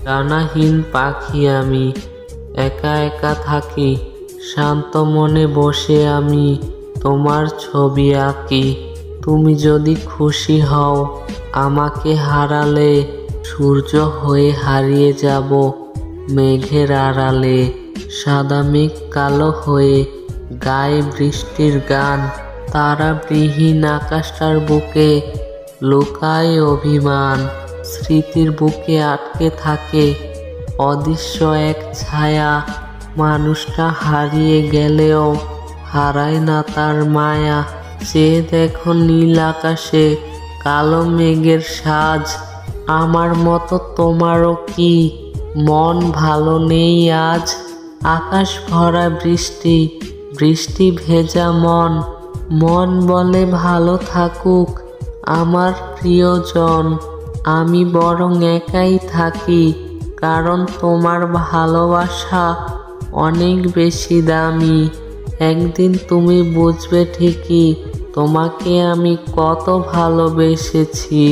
ডানাহীন পাখি আমি, একা একা থাকি, শান্ত মনে বসে আমি তোমার ছবি আঁকি। তুমি যদি খুশি হও আমাকে হারালে, সূর্য হয়ে হারিয়ে যাব মেঘের আড়ালে। সাদা মেঘ কালো হয়ে গায়ে বৃষ্টির গান, তারাবিহীন আকাশটার বুকে লুকায় অভিমান। স্মৃতির বুকে আটকে থাকে অদৃশ্য এক ছায়া, মানুষটা হারিয়ে গেলেও হারায় না তার মায়া। চেয়ে দেখো নীল আকাশে কালো মেঘের সাজ, আমার মতো তোমারও কি মন ভালো নেই আজ? আকাশ ভরা বৃষ্টি, বৃষ্টি ভেজা মন, মন বলে ভালো থাকুক আমার প্রিয়জন। আমি বরং একাই থাকি, কারণ তোমার ভালোবাসা অনেক বেশি দামি। একদিন তুমি বুঝবে ঠিকই তোমাকে আমি কত ভালোবেসেছি।